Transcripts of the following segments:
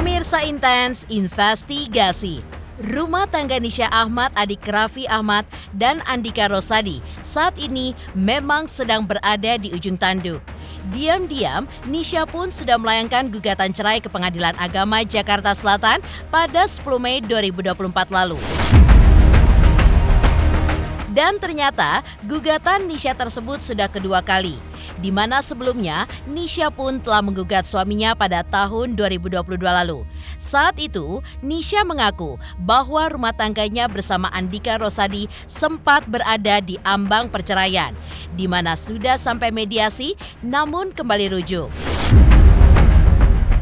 Pemirsa Intens Investigasi. Rumah tangga Nisha Ahmad, adik Raffi Ahmad, dan Andika Rosadi saat ini memang sedang berada di ujung tanduk. Diam-diam, Nisha pun sudah melayangkan gugatan cerai ke Pengadilan Agama Jakarta Selatan pada 10 Mei 2024 lalu. Dan ternyata gugatan Nisha tersebut sudah kedua kali, di mana sebelumnya Nisha pun telah menggugat suaminya pada tahun 2022 lalu. Saat itu, Nisha mengaku bahwa rumah tangganya bersama Andika Rosadi sempat berada di ambang perceraian, di mana sudah sampai mediasi namun kembali rujuk.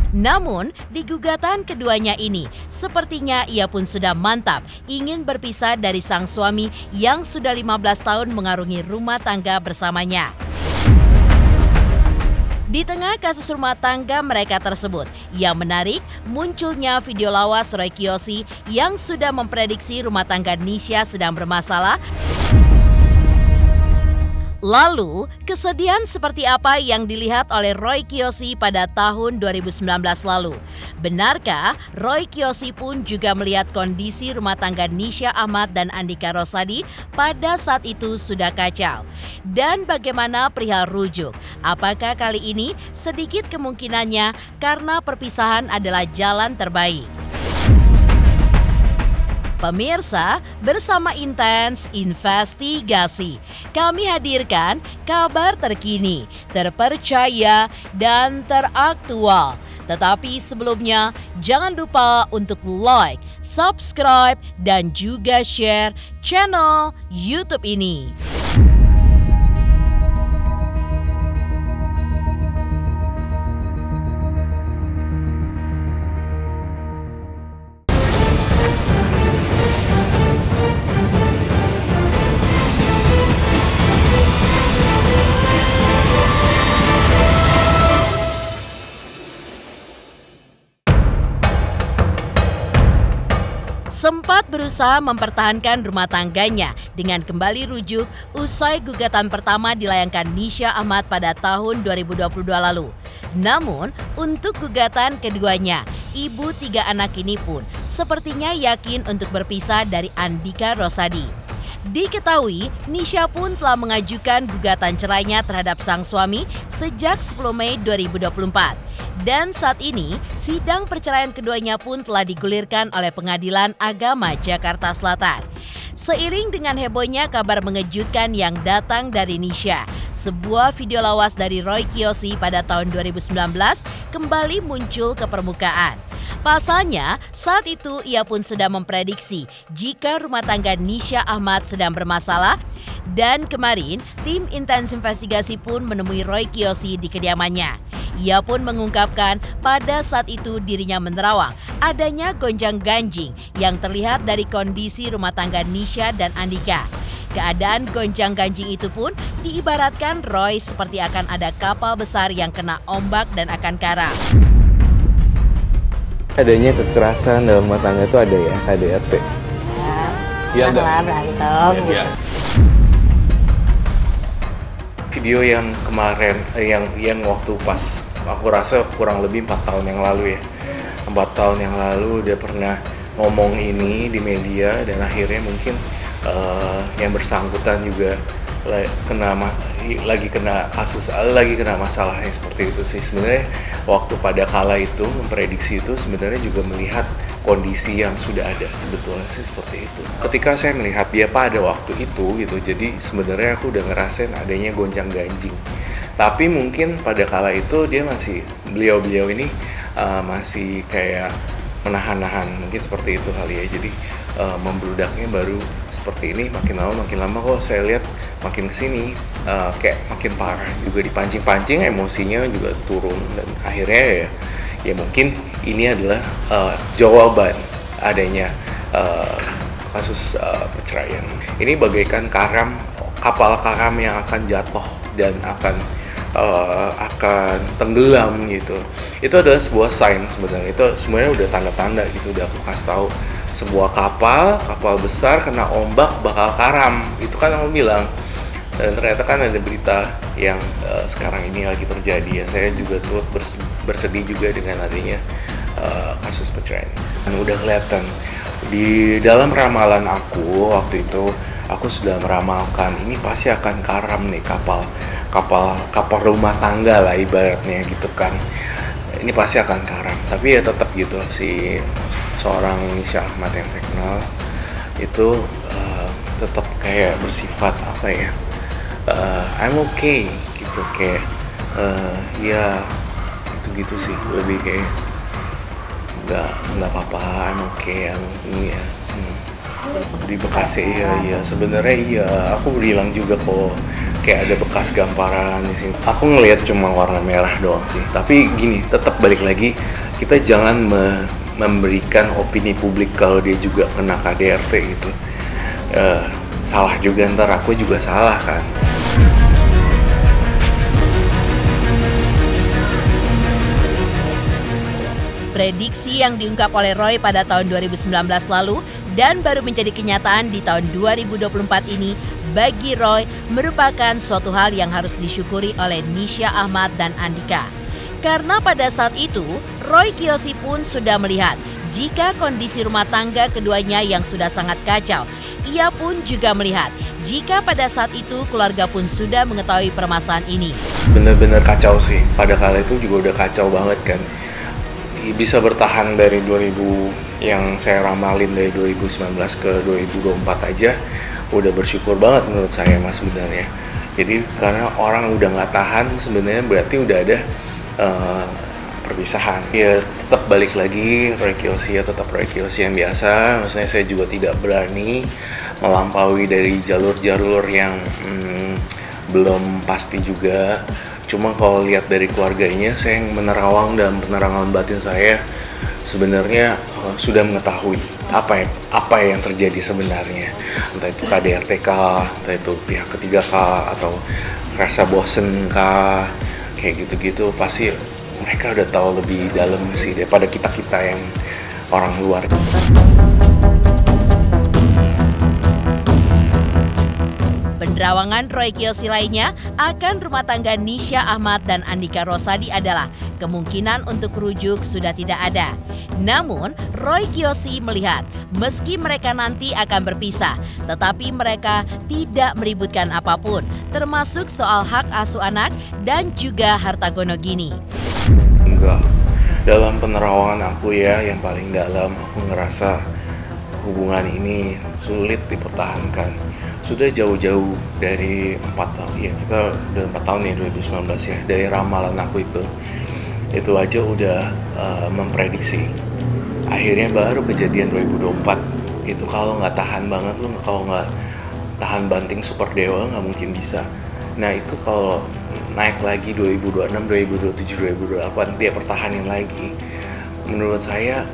Namun, di gugatan keduanya ini, sepertinya ia pun sudah mantap ingin berpisah dari sang suami yang sudah 15 tahun mengarungi rumah tangga bersamanya. Di tengah kasus rumah tangga mereka tersebut, yang menarik munculnya video lawas Roy Kiyoshi yang sudah memprediksi rumah tangga Nisha sedang bermasalah. Lalu, kesedihan seperti apa yang dilihat oleh Roy Kiyoshi pada tahun 2019 lalu? Benarkah Roy Kiyoshi pun juga melihat kondisi rumah tangga Nisha Ahmad dan Andika Rosadi pada saat itu sudah kacau? Dan bagaimana perihal rujuk? Apakah kali ini sedikit kemungkinannya karena perpisahan adalah jalan terbaik? Pemirsa, bersama Intens Investigasi, kami hadirkan kabar terkini, terpercaya, dan teraktual. Tetapi sebelumnya, jangan lupa untuk like, subscribe, dan juga share channel YouTube ini. Sempat berusaha mempertahankan rumah tangganya dengan kembali rujuk usai gugatan pertama dilayangkan Nisha Ahmad pada tahun 2022 lalu. Namun, untuk gugatan keduanya, ibu 3 anak ini pun sepertinya yakin untuk berpisah dari Andika Rosadi. Diketahui, Nisha pun telah mengajukan gugatan cerainya terhadap sang suami sejak 10 Mei 2024. Dan saat ini, sidang perceraian keduanya pun telah digulirkan oleh Pengadilan Agama Jakarta Selatan. Seiring dengan hebohnya kabar mengejutkan yang datang dari Nisha, sebuah video lawas dari Roy Kiyoshi pada tahun 2019 kembali muncul ke permukaan. Pasalnya, saat itu ia pun sudah memprediksi jika rumah tangga Nisha Ahmad sedang bermasalah. Dan kemarin, tim Intens Investigasi pun menemui Roy Kiyoshi di kediamannya. Ia pun mengungkapkan pada saat itu dirinya menerawang adanya gonjang-ganjing yang terlihat dari kondisi rumah tangga Nisha dan Andika. Keadaan gonjang-ganjing itu pun diibaratkan Roy seperti akan ada kapal besar yang kena ombak dan akan karam. Adanya kekerasan dalam rumah tangga itu ada ya, KDRT. Ya, berantem. Ya. Video yang kemarin, yang waktu pas aku rasa kurang lebih 4 tahun yang lalu ya. 4 tahun yang lalu dia pernah ngomong ini di media dan akhirnya mungkin yang bersangkutan juga lagi kena masalah yang seperti itu sih. Sebenarnya waktu pada kala itu memprediksi itu sebenarnya juga melihat kondisi yang sudah ada sebetulnya sih seperti itu. Ketika saya melihat dia pada waktu itu gitu, jadi sebenarnya aku udah ngerasain adanya gonjang-ganjing. Tapi mungkin pada kala itu dia beliau ini masih kayak menahan-nahan, mungkin seperti itu kali ya. Jadi membludaknya baru seperti ini, makin lama kok saya lihat makin kesini kayak makin parah, juga dipancing-pancing, emosinya juga turun, dan akhirnya ya mungkin ini adalah jawaban adanya kasus perceraian. Ini bagaikan kapal karam yang akan jatuh dan akan tenggelam gitu. Itu adalah sebuah sign sebenarnya. Itu sebenarnya udah tanda-tanda gitu, udah aku kasih tahu. Sebuah kapal besar kena ombak bakal karam. Itu kan aku bilang. Dan ternyata kan ada berita yang sekarang ini lagi terjadi ya. Saya juga turut bersedih juga dengan adanya kasus perceraian. Dan udah kelihatan di dalam ramalan aku waktu itu, aku sudah meramalkan ini pasti akan karam nih kapal rumah tangga lah ibaratnya gitu kan. Ini pasti akan karam. Tapi ya tetap gitu, si seorang Nisha Ahmad yang saya kenal itu tetap kayak bersifat apa ya, I'm okay gitu, kayak ya gitu sih, lebih kayak nggak apa-apa, I'm okay, ini ya. Di Bekasi iya sebenarnya iya, aku bilang juga kok kayak ada bekas gamparan di sini. Aku ngelihat cuma warna merah doang sih, tapi gini, tetap balik lagi, kita jangan memberikan opini publik kalau dia juga kena KDRT gitu. Salah juga, ntar aku juga salah kan. Prediksi yang diungkap oleh Roy pada tahun 2019 lalu dan baru menjadi kenyataan di tahun 2024 ini bagi Roy merupakan suatu hal yang harus disyukuri oleh Nisha Ahmad dan Andika. Karena pada saat itu, Roy Kiyoshi pun sudah melihat jika kondisi rumah tangga keduanya yang sudah sangat kacau. Ia pun juga melihat jika pada saat itu keluarga pun sudah mengetahui permasalahan ini. Bener-bener kacau sih, pada kala itu juga udah kacau banget kan. Bisa bertahan dari 2000 yang saya ramalin dari 2019 ke 2024 aja udah bersyukur banget menurut saya mas sebenarnya. Jadi karena orang udah nggak tahan sebenarnya berarti udah ada perpisahan. Ya tetap balik lagi Roy Kiyoshi ya, tetap Roy Kiyoshi yang biasa. Maksudnya saya juga tidak berani melampaui dari jalur-jalur yang belum pasti juga. Cuma kalau lihat dari keluarganya, saya yang menerawang dan penerangan batin saya sebenarnya sudah mengetahui apa yang terjadi sebenarnya. Entah itu KDRT kah, entah itu pihak ketiga kah, atau rasa bosen kah, kayak gitu-gitu. Pasti mereka udah tahu lebih dalam sih daripada kita-kita yang orang luar. Penerawangan Roy Kiyoshi lainnya akan rumah tangga Nisha Ahmad dan Andika Rosadi adalah kemungkinan untuk rujuk sudah tidak ada. Namun, Roy Kiyoshi melihat meski mereka nanti akan berpisah, tetapi mereka tidak meributkan apapun, termasuk soal hak asuh anak dan juga harta gonogini. Enggak, dalam penerawangan aku ya yang paling dalam, aku ngerasa hubungan ini sulit dipertahankan. Sudah jauh-jauh dari 4 tahun, ya kita udah 4 tahun ya 2019 ya, dari ramalan aku itu aja udah memprediksi. Akhirnya baru kejadian 2024, itu kalau nggak tahan banget, kalau nggak tahan banting super dewa nggak mungkin bisa. Nah itu kalau naik lagi 2026, 2027, 2028 dia pertahanin lagi, menurut saya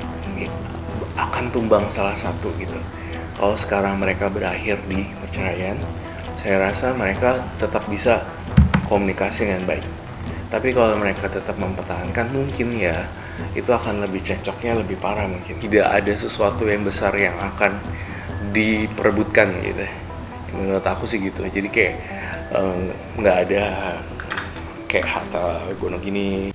akan tumbang salah satu gitu. Kalau sekarang mereka berakhir di perceraian, saya rasa mereka tetap bisa komunikasi dengan baik. Tapi kalau mereka tetap mempertahankan, mungkin ya itu akan lebih cekcoknya lebih parah mungkin. Tidak ada sesuatu yang besar yang akan diperebutkan gitu. Menurut aku sih gitu. Jadi kayak nggak ada kayak harta gonogini.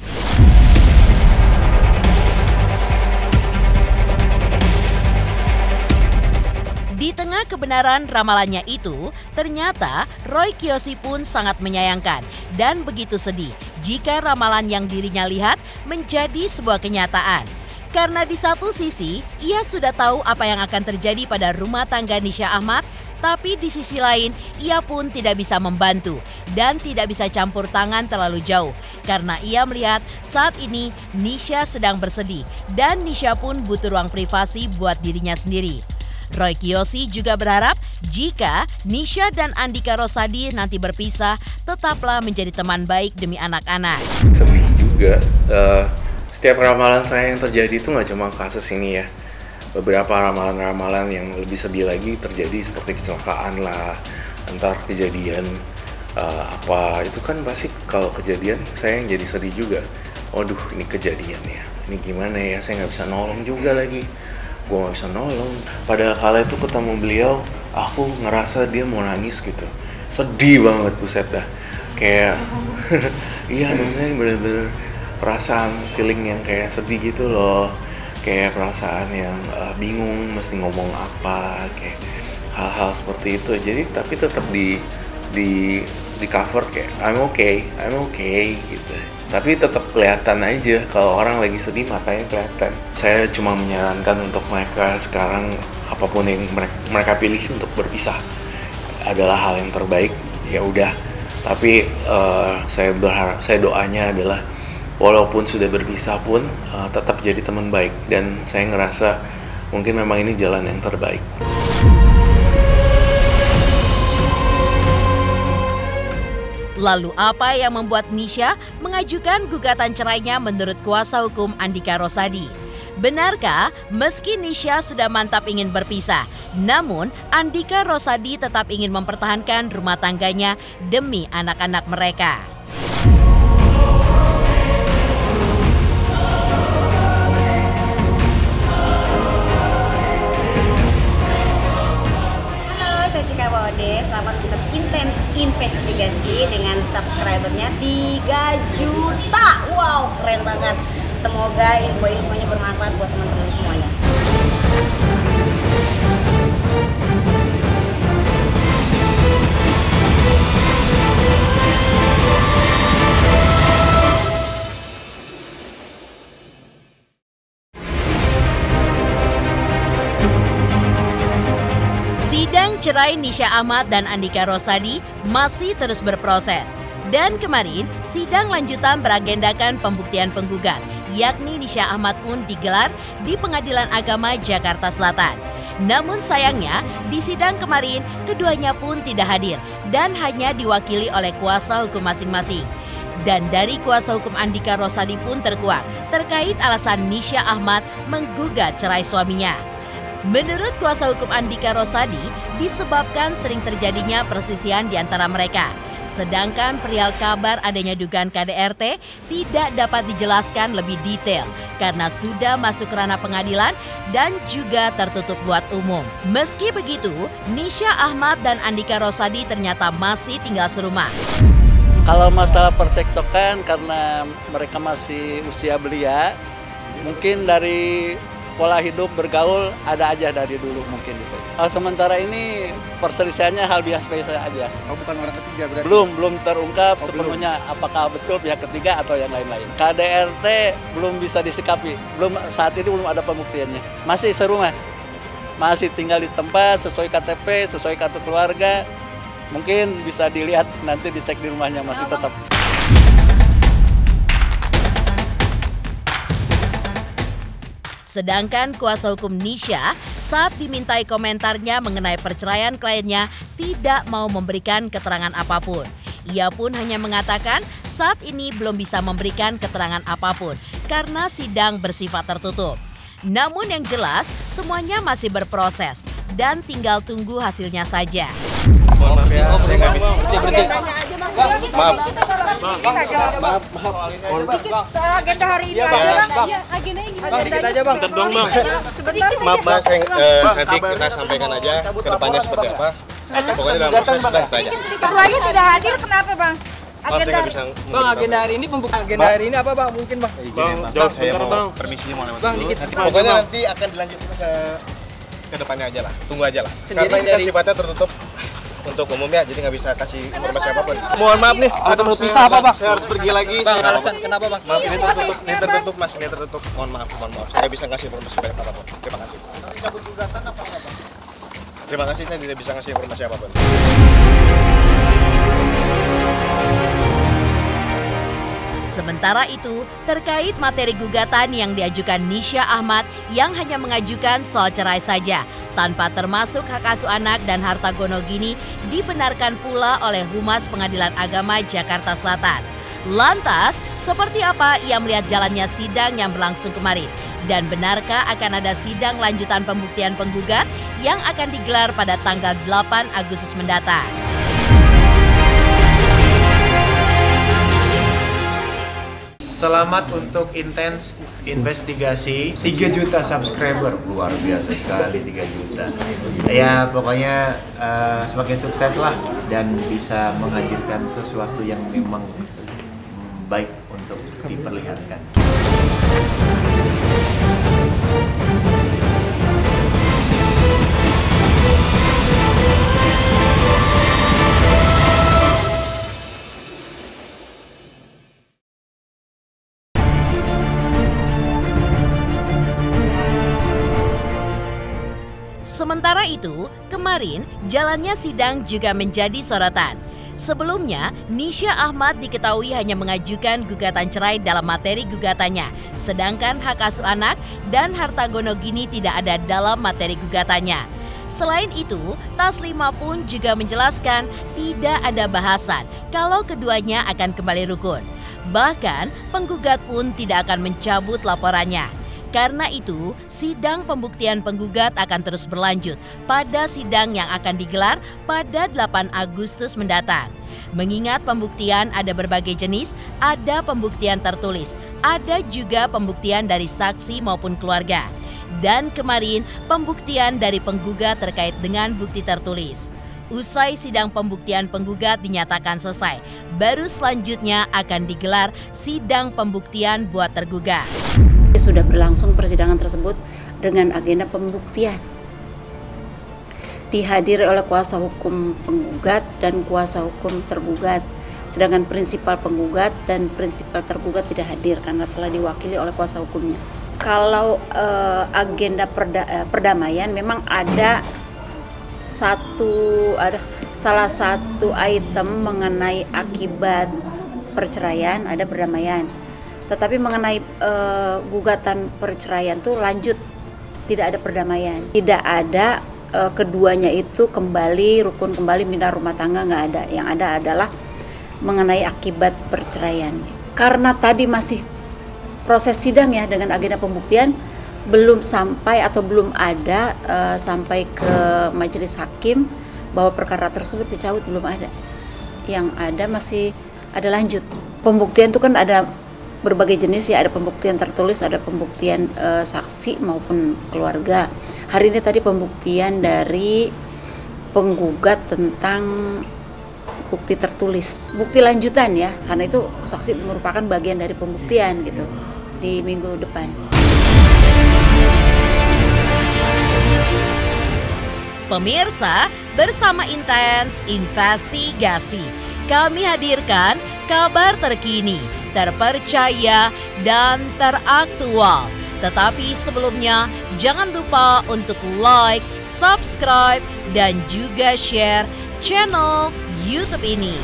Di tengah kebenaran ramalannya itu, ternyata Roy Kiyoshi pun sangat menyayangkan dan begitu sedih jika ramalan yang dirinya lihat menjadi sebuah kenyataan. Karena di satu sisi, ia sudah tahu apa yang akan terjadi pada rumah tangga Nisha Ahmad, tapi di sisi lain, ia pun tidak bisa membantu dan tidak bisa campur tangan terlalu jauh. Karena ia melihat saat ini Nisha sedang bersedih dan Nisha pun butuh ruang privasi buat dirinya sendiri. Roy Kiyoshi juga berharap jika Nisha dan Andika Rosadi nanti berpisah, tetaplah menjadi teman baik demi anak-anak. Sedih juga. Setiap ramalan saya yang terjadi itu nggak cuma kasus ini ya. Beberapa ramalan-ramalan yang lebih sedih lagi terjadi seperti kecelakaan lah, antar kejadian apa itu kan pasti kalau kejadian saya yang jadi sedih juga. Waduh ini kejadian ya, ini gimana ya, saya nggak bisa nolong juga lagi. Gue gak bisa nolong. Pada kala itu ketemu beliau, aku ngerasa dia mau nangis gitu. Sedih banget buset dah. Kayak, iya maksudnya bener-bener perasaan feeling yang kayak sedih gitu loh, kayak perasaan yang bingung mesti ngomong apa, kayak hal-hal seperti itu. Jadi tapi tetap di cover kayak I'm okay gitu. Tapi tetap kelihatan aja kalau orang lagi sedih, matanya kelihatan. Saya cuma menyarankan untuk mereka sekarang, apapun yang mereka pilih untuk berpisah adalah hal yang terbaik. Ya udah. Tapi saya doanya adalah walaupun sudah berpisah pun tetap jadi teman baik, dan saya ngerasa mungkin memang ini jalan yang terbaik. Lalu apa yang membuat Nisha mengajukan gugatan cerainya menurut kuasa hukum Andika Rosadi? Benarkah meski Nisha sudah mantap ingin berpisah, namun Andika Rosadi tetap ingin mempertahankan rumah tangganya demi anak-anak mereka? Saya Cika Bode, selamat untuk Intens Investigasi dengan subscribernya 3 juta. Wow, keren banget. Semoga info-infonya bermanfaat buat teman-teman semuanya. Sidang cerai Nisha Ahmad dan Andika Rosadi masih terus berproses. Dan kemarin, sidang lanjutan beragendakan pembuktian penggugat, yakni Nisha Ahmad pun digelar di Pengadilan Agama Jakarta Selatan. Namun sayangnya, di sidang kemarin, keduanya pun tidak hadir dan hanya diwakili oleh kuasa hukum masing-masing. Dan dari kuasa hukum Andika Rosadi pun terkuak terkait alasan Nisha Ahmad menggugat cerai suaminya. Menurut kuasa hukum Andika Rosadi, disebabkan sering terjadinya perselisihan di antara mereka. Sedangkan perihal kabar adanya dugaan KDRT tidak dapat dijelaskan lebih detail karena sudah masuk ranah pengadilan dan juga tertutup buat umum. Meski begitu, Nisha Ahmad dan Andika Rosadi ternyata masih tinggal serumah. Kalau masalah percekcokan karena mereka masih usia belia, mungkin dari pola hidup bergaul ada aja dari dulu mungkin gitu. Sementara ini perselisihannya hal biasa-biasa aja. Oh, bukan orang ketiga berarti? Belum terungkap sepenuhnya apakah betul pihak ketiga atau yang lain-lain. KDRT belum bisa disikapi, saat ini belum ada pembuktiannya. Masih serumah, masih tinggal di tempat sesuai KTP, sesuai kartu keluarga. Mungkin bisa dilihat nanti dicek di rumahnya masih tetap. Sedangkan kuasa hukum Nisha saat dimintai komentarnya mengenai perceraian kliennya tidak mau memberikan keterangan apapun. Ia pun hanya mengatakan saat ini belum bisa memberikan keterangan apapun karena sidang bersifat tertutup. Namun yang jelas semuanya masih berproses dan tinggal tunggu hasilnya saja. Maaf ya, saya nggak bisa. Maaf. Soal agenda hari ini agendanya gimana? Sedikit aja bang, dong bang. Maaf mas, nanti kita sampaikan aja ke depannya seperti apa. Pokoknya dalam proses sudah kita aja. Ketuanya tidak hadir, kenapa bang? Maaf saya nggak bisa. Bang, agenda hari ini pembukaan agenda hari ini apa bang? Mungkin bang. Izinin bang, saya mau permisi mau lewat dulu. Pokoknya nanti akan dilanjutkan ke depannya aja lah. Tunggu aja lah. Karena ini kan sifatnya tertutup untuk umum ya, jadi nggak bisa kasih informasi apapun. Mohon maaf nih, Ada mau pisah apa bang? saya harus pergi lagi. Bang, alasan kenapa bang? Maaf, ini tertutup mas, ini tertutup. Mohon maaf. Saya nggak bisa ngasih informasi banyak apapun. Terima kasih. Terima kasih, saya tidak bisa ngasih informasi apapun. Sementara itu, terkait materi gugatan yang diajukan Nisha Ahmad yang hanya mengajukan soal cerai saja, tanpa termasuk hak asuh anak dan harta gonogini, dibenarkan pula oleh Humas Pengadilan Agama Jakarta Selatan. Lantas, seperti apa ia melihat jalannya sidang yang berlangsung kemarin? Dan benarkah akan ada sidang lanjutan pembuktian penggugat yang akan digelar pada tanggal 8 Agustus mendatang? Selamat untuk Intens Investigasi 3 juta subscriber, luar biasa sekali 3 juta. Ya pokoknya semakin sukses lah dan bisa menghadirkan sesuatu yang memang baik untuk diperlihatkan. Sementara itu, kemarin jalannya sidang juga menjadi sorotan. Sebelumnya, Nisha Ahmad diketahui hanya mengajukan gugatan cerai dalam materi gugatannya, sedangkan hak asuh anak dan harta gonogini tidak ada dalam materi gugatannya. Selain itu, Taslima pun juga menjelaskan tidak ada bahasan kalau keduanya akan kembali rukun. Bahkan, penggugat pun tidak akan mencabut laporannya. Karena itu, sidang pembuktian penggugat akan terus berlanjut pada sidang yang akan digelar pada 8 Agustus mendatang. Mengingat pembuktian ada berbagai jenis, ada pembuktian tertulis, ada juga pembuktian dari saksi maupun keluarga. Dan kemarin, pembuktian dari penggugat terkait dengan bukti tertulis. Usai sidang pembuktian penggugat dinyatakan selesai, baru selanjutnya akan digelar sidang pembuktian buat tergugat. Sudah berlangsung persidangan tersebut dengan agenda pembuktian. Dihadiri oleh kuasa hukum penggugat dan kuasa hukum tergugat. Sedangkan prinsipal penggugat dan prinsipal tergugat tidak hadir karena telah diwakili oleh kuasa hukumnya. Kalau agenda perdamaian memang ada salah satu item mengenai akibat perceraian, ada perdamaian. Tetapi mengenai gugatan perceraian itu lanjut, tidak ada perdamaian, tidak ada keduanya itu kembali rukun kembali bina rumah tangga, nggak ada. Yang ada adalah mengenai akibat perceraian. Karena tadi masih proses sidang ya dengan agenda pembuktian belum sampai atau belum ada sampai ke majelis hakim bahwa perkara tersebut dicabut, belum ada. Yang ada masih ada lanjut. Pembuktian itu kan ada berbagai jenis ya, ada pembuktian tertulis, ada pembuktian saksi maupun keluarga. Hari ini tadi pembuktian dari penggugat tentang bukti tertulis, bukti lanjutan ya, karena itu saksi merupakan bagian dari pembuktian gitu di minggu depan. Pemirsa, bersama Intens Investigasi, kami hadirkan kabar terkini, terpercaya, dan teraktual. Tetapi sebelumnya, jangan lupa untuk like, subscribe, dan juga share channel YouTube ini.